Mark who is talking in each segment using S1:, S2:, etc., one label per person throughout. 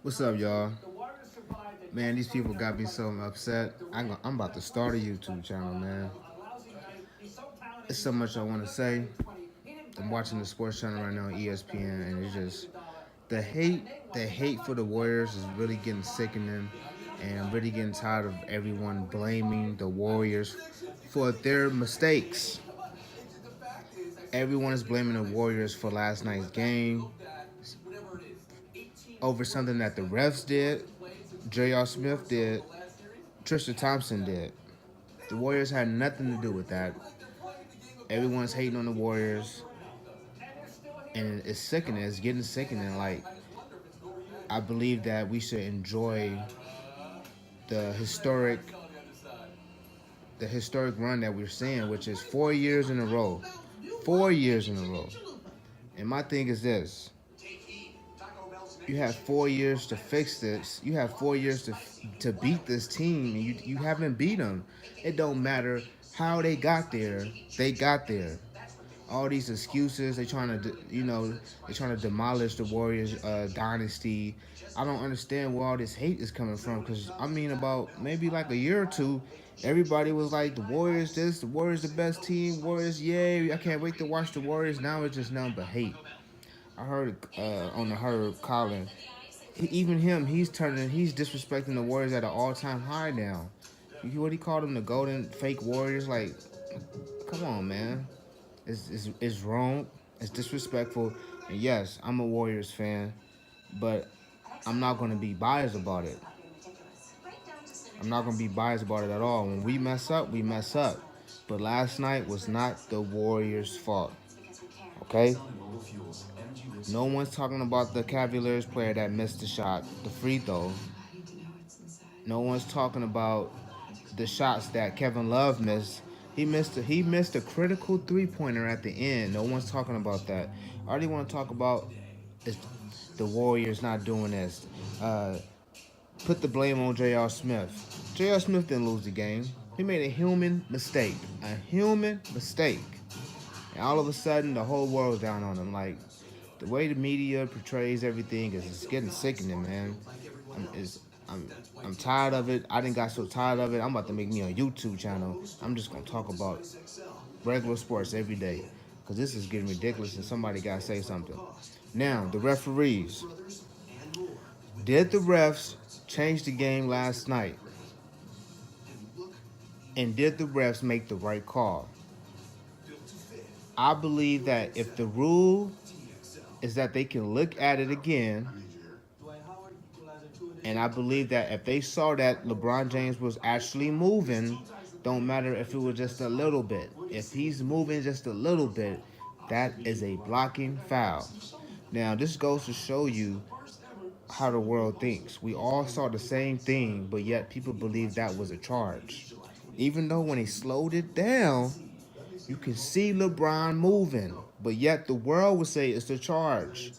S1: What's up, y'all? Man, these people got me so upset. I'm about to start a YouTube channel, man. There's so much I want to say. I'm watching the sports channel right now on ESPN, and it's just the hate for the Warriors is really getting sickening, and I'm really getting tired of everyone blaming the Warriors for their mistakes. Everyone is blaming the Warriors for last night's game over something that the refs did, J.R. Smith did, Tristan Thompson did. The Warriors had nothing to do with that. Everyone's hating on the Warriors, and it's sickening. It's getting sickening. Like, I believe that we should enjoy the historic run that we're seeing, which is 4 years in a row. 4 years in a row. And my thing is this: you have 4 years to fix this. You have 4 years to beat this team, and you haven't beat them. It don't matter how they got there. They got there. All these excuses, they trying to demolish the Warriors dynasty. I don't understand where all this hate is coming from. Because I mean, about maybe like a year or two, everybody was like, the Warriors this, the Warriors the best team, Warriors yay, I can't wait to watch the Warriors. Now it's just nothing but hate. I heard on the Herb Colin, even him, he's disrespecting the Warriors at an all-time high now. What he called them, the golden fake Warriors. Like, come on, man. It's wrong. It's disrespectful. And yes, I'm a Warriors fan, but I'm not going to be biased about it. I'm not going to be biased about it at all. When we mess up, we mess up. But last night was not the Warriors' fault. Okay? No one's talking about the Cavaliers player that missed the shot, the free throw. No one's talking about the shots that Kevin Love missed. He missed a critical three-pointer at the end. No one's talking about that. All they want to talk about is the Warriors not doing this. Put the blame on J.R. Smith. J.R. Smith didn't lose the game. He made a human mistake. A human mistake. And all of a sudden, the whole world's down on him. Like, the way the media portrays everything is it's getting sickening, man. I'm tired of it. I didn't got so tired of it. I'm about to make me a YouTube channel. I'm just gonna talk about regular sports every day, because this is getting ridiculous and somebody gotta say something. Now, the referees. Did the refs change the game last night? And did the refs make the right call? I believe that if the rule is that they can look at it again, and I believe that if they saw that LeBron James was actually moving, don't matter if it was just a little bit. If he's moving just a little bit, that is a blocking foul. Now, this goes to show you how the world thinks. We all saw the same thing, but yet people believe that was a charge. Even though when he slowed it down, you can see LeBron moving, but yet the world would say it's a charge.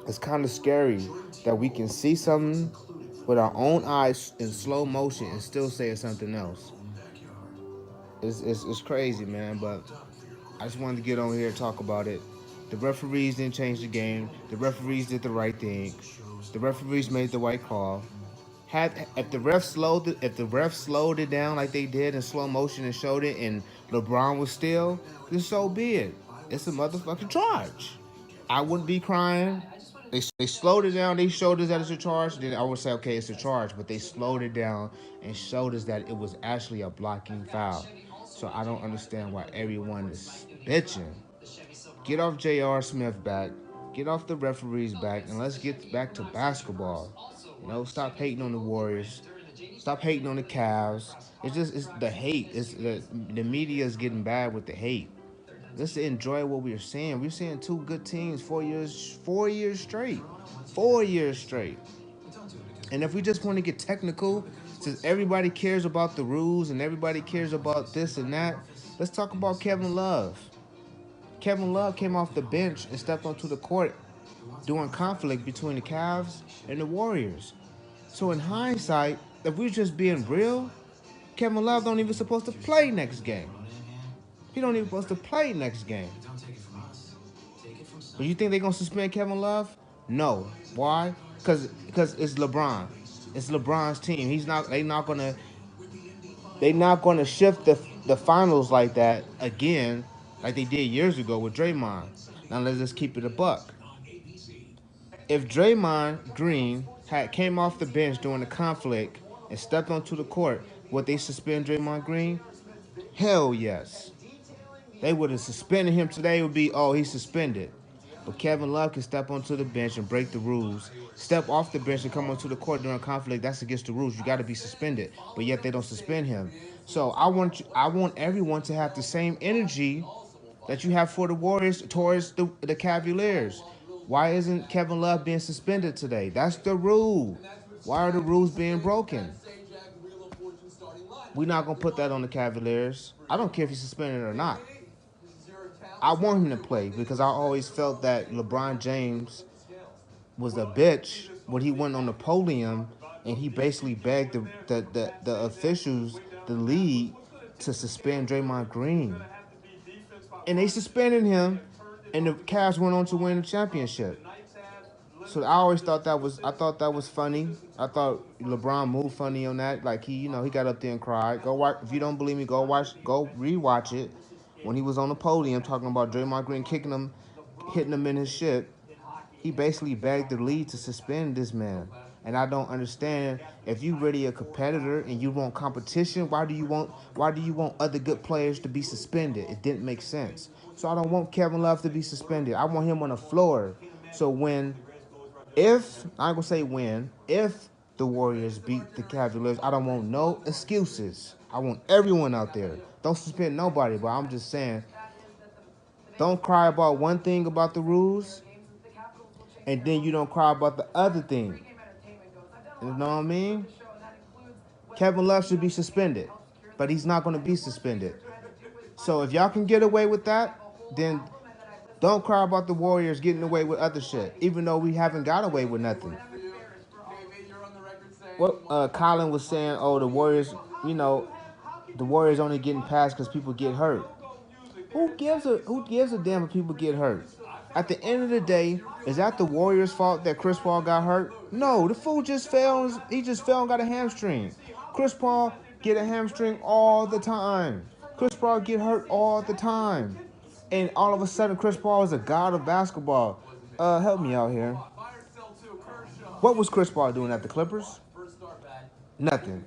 S1: It's kind of scary that we can see something with our own eyes in slow motion and still say it's something else. It's crazy, man, but I just wanted to get on here and talk about it. The referees didn't change the game. The referees did the right thing. The referees made the right call. If the refs slowed it down like they did in slow motion and showed it, and LeBron was still, then so be it. It's a motherfucking charge. I wouldn't be crying. They slowed it down. They showed us that it's a charge. Then I would say, okay, it's a charge. But they slowed it down and showed us that it was actually a blocking foul. So I don't understand why everyone is bitching. Get off J.R. Smith back. Get off the referees back, and let's get back to basketball. Stop hating on the Warriors. Stop hating on the Cavs. It's the hate. It's the media is getting bad with the hate. Let's enjoy what we're seeing. We're seeing two good teams 4 years straight. 4 years straight. And if we just want to get technical, since everybody cares about the rules and everybody cares about this and that, let's talk about Kevin Love. Kevin Love came off the bench and stepped onto the court during conflict between the Cavs and the Warriors. So in hindsight, if we're just being real, Kevin Love don't even supposed to play next game. He don't even supposed to play next game. But you think they're gonna suspend Kevin Love? No. Why? Because it's LeBron. It's LeBron's team. He's not. They not gonna. They not gonna shift the finals like that again, like they did years ago with Draymond. Now let's just keep it a buck. If Draymond Green had came off the bench during the conflict and stepped onto the court, would they suspend Draymond Green? Hell yes. They would have suspended him today. It would be, oh, he's suspended. But Kevin Love can step onto the bench and break the rules. Step off the bench and come onto the court during conflict. That's against the rules. You got to be suspended. But yet they don't suspend him. So I want everyone to have the same energy that you have for the Warriors towards the Cavaliers. Why isn't Kevin Love being suspended today? That's the rule. Why are the rules being broken? We're not going to put that on the Cavaliers. I don't care if he's suspended or not. I want him to play because I always felt that LeBron James was a bitch when he went on the podium and he basically begged the officials, the league, to suspend Draymond Green. And they suspended him, and the Cavs went on to win the championship. So I always thought that was funny. I thought LeBron moved funny on that. Like he got up there and cried. Go watch. If you don't believe me, go rewatch it. When he was on the podium talking about Draymond Green kicking him, hitting him in his shit, he basically begged the league to suspend this man. And I don't understand, if you really a competitor and you want competition, why do you want other good players to be suspended? It didn't make sense. So I don't want Kevin Love to be suspended. I want him on the floor. So if the Warriors beat the Cavaliers, I don't want no excuses. I want everyone out there. Don't suspend nobody, but I'm just saying, don't cry about one thing about the rules, and then you don't cry about the other thing. You know what I mean? Kevin Love should be suspended, but he's not going to be suspended. So if y'all can get away with that, then don't cry about the Warriors getting away with other shit, even though we haven't got away with nothing. What Colin was saying, oh, the Warriors, the Warriors only getting passed because people get hurt. Who gives a damn if people get hurt? At the end of the day, is that the Warriors' fault that Chris Paul got hurt? No, the fool just fell. He just fell and got a hamstring. Chris Paul get a hamstring all the time. Chris Paul get hurt all the time. And all of a sudden, Chris Paul is a god of basketball. Help me out here. What was Chris Paul doing at the Clippers? Nothing.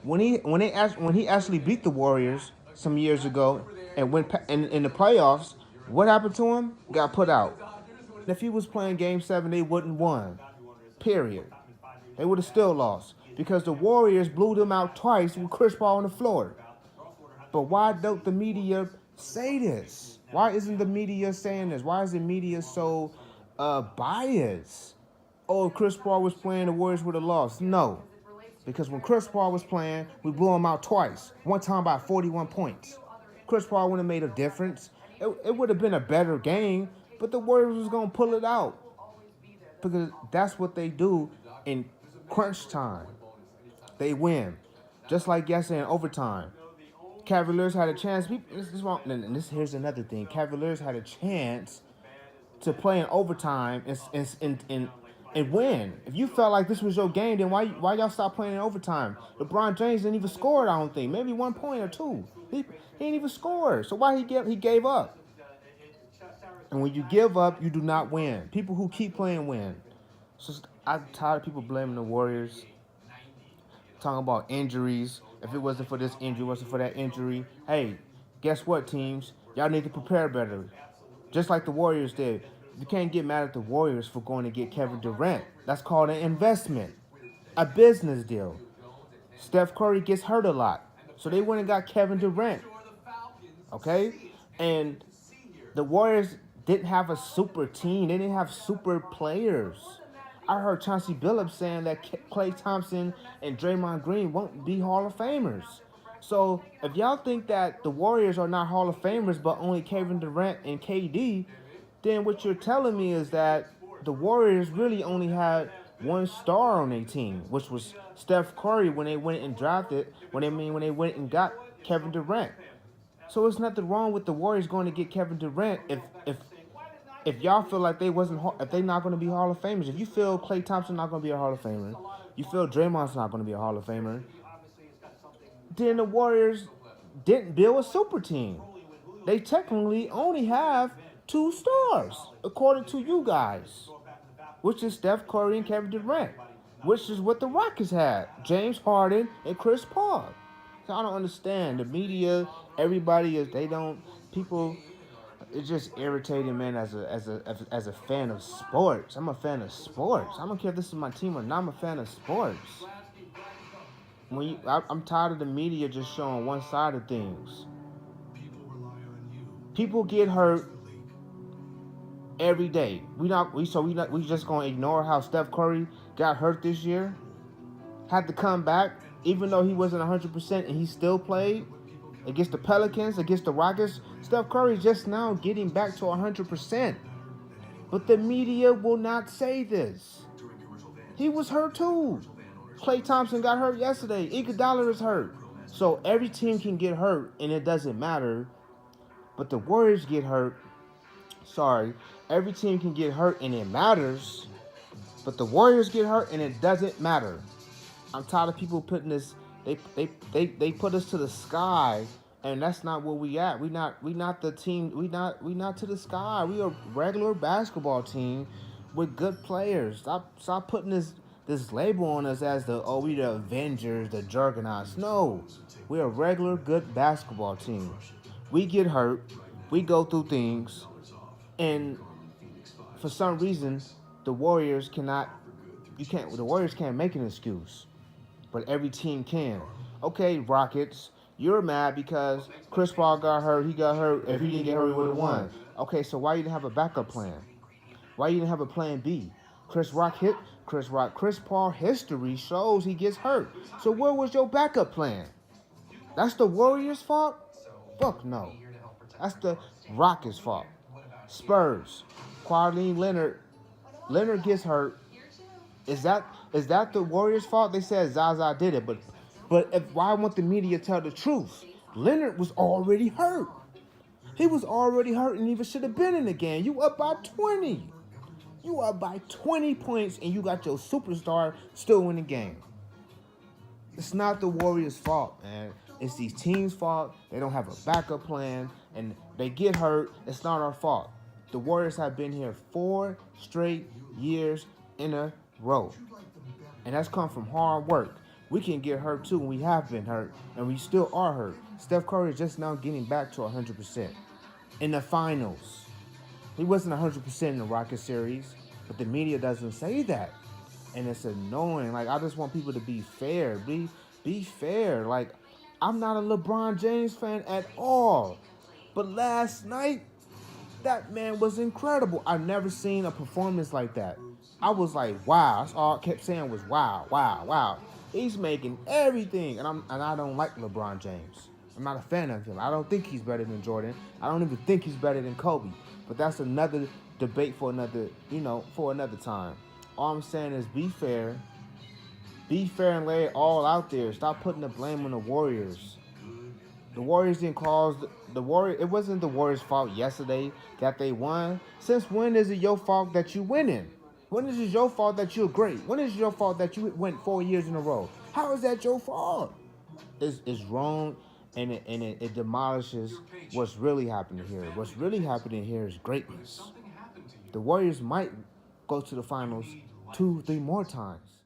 S1: When he actually beat the Warriors some years ago and went in the playoffs, what happened to him? Got put out. If he was playing Game 7, they wouldn't won. Period. They would have still lost because the Warriors blew them out twice with Chris Paul on the floor. But why don't the media say this? Why isn't the media saying this? Why is the media so biased? Oh, if Chris Paul was playing, the Warriors would have lost. No. Because when Chris Paul was playing, we blew him out twice. One time by 41 points. Chris Paul would have made a difference. It would have been a better game, but the Warriors was going to pull it out. Because that's what they do in crunch time. They win. Just like yesterday in overtime. Cavaliers had a chance. Here's another thing. Cavaliers had a chance to play in overtime and win. If you felt like this was your game, then why y'all stop playing in overtime? LeBron James didn't even score, I don't think. Maybe 1 point or two. He didn't even score. So why he gave up? And when you give up, you do not win. People who keep playing win. So I'm tired of people blaming the Warriors. Talking about injuries. If it wasn't for this injury, wasn't for that injury. Hey, guess what, teams? Y'all need to prepare better. Just like the Warriors did. You can't get mad at the Warriors for going to get Kevin Durant. That's called an investment. A business deal. Steph Curry gets hurt a lot. So they went and got Kevin Durant. Okay? And the Warriors didn't have a super team. They didn't have super players. I heard Chauncey Billups saying that Klay Thompson and Draymond Green won't be Hall of Famers. So if y'all think that the Warriors are not Hall of Famers but only Kevin Durant and KD, then what you're telling me is that the Warriors really only had one star on their team, which was Steph Curry when they went and went and got Kevin Durant. So it's nothing wrong with the Warriors going to get Kevin Durant If y'all feel like if they not going to be Hall of Famers, if you feel Klay Thompson not going to be a Hall of Famer, you feel Draymond's not going to be a Hall of Famer, then the Warriors didn't build a super team. They technically only have 2 stars, according to you guys, which is Steph Curry and Kevin Durant, which is what the Rockets had, James Harden and Chris Paul. So I don't understand. The media, everybody is, they don't, people, it's just irritating, man. As a fan of sports, I'm a fan of sports. I don't care if this is my team or not. I'm a fan of sports. I'm tired of the media just showing one side of things. People get hurt every day. We just gonna ignore how Steph Curry got hurt this year, had to come back, even though he wasn't 100% and he still played against the Pelicans, against the Rockets. Steph Curry is just now getting back to 100%. But the media will not say this. He was hurt too. Klay Thompson got hurt yesterday. Iguodala is hurt. So every team can get hurt and it doesn't matter. But the Warriors get hurt. Sorry. Every team can get hurt and it matters. But the Warriors get hurt and it doesn't matter. I'm tired of people putting this. They put us to the sky, and that's not where we at. We not the team. We not to the sky. We a regular basketball team with good players. Stop putting this label on us as we the Avengers, the Juggernauts. No, we're a regular good basketball team. We get hurt, we go through things, and for some reason the Warriors cannot. The Warriors can't make an excuse. But every team can. Okay, Rockets, you're mad because Chris Paul got hurt. He got hurt. If he didn't get hurt, he would have won. Okay, so why you didn't have a backup plan? Why you didn't have a plan B? Chris Paul history shows he gets hurt. So where was your backup plan? That's the Warriors' fault? Fuck no. That's the Rockets' fault. Spurs, Kawhi Leonard gets hurt. Is that the Warriors' fault? They said Zaza did it, but why won't the media tell the truth? Leonard was already hurt. He was already hurt and even should have been in the game. You up by 20. You up by 20 points and you got your superstar still in the game. It's not the Warriors' fault, man. It's these teams' fault. They don't have a backup plan and they get hurt. It's not our fault. The Warriors have been here 4 straight years in a row. And that's come from hard work. We can get hurt too, and we have been hurt, and we still are hurt. Steph Curry is just now getting back to 100%. In the finals, he wasn't 100% in the Rocket series, but the media doesn't say that. And it's annoying. Like, I just want people to be fair. Be fair. Like, I'm not a LeBron James fan at all. But last night, that man was incredible. I've never seen a performance like that. I was like, wow. That's all I kept saying was wow, wow, wow. He's making everything. And I don't like LeBron James. I'm not a fan of him. I don't think he's better than Jordan. I don't even think he's better than Kobe. But that's another debate for another time. All I'm saying is be fair. Be fair and lay it all out there. Stop putting the blame on the Warriors. The Warriors didn't cause it wasn't the Warriors' fault yesterday that they won. Since when is it your fault that you winning? When is it your fault that you're great? When is it your fault that you went 4 years in a row? How is that your fault? It's wrong, and it demolishes what's really happening here. What's really happening here is greatness. The Warriors might go to the finals 2-3 more times.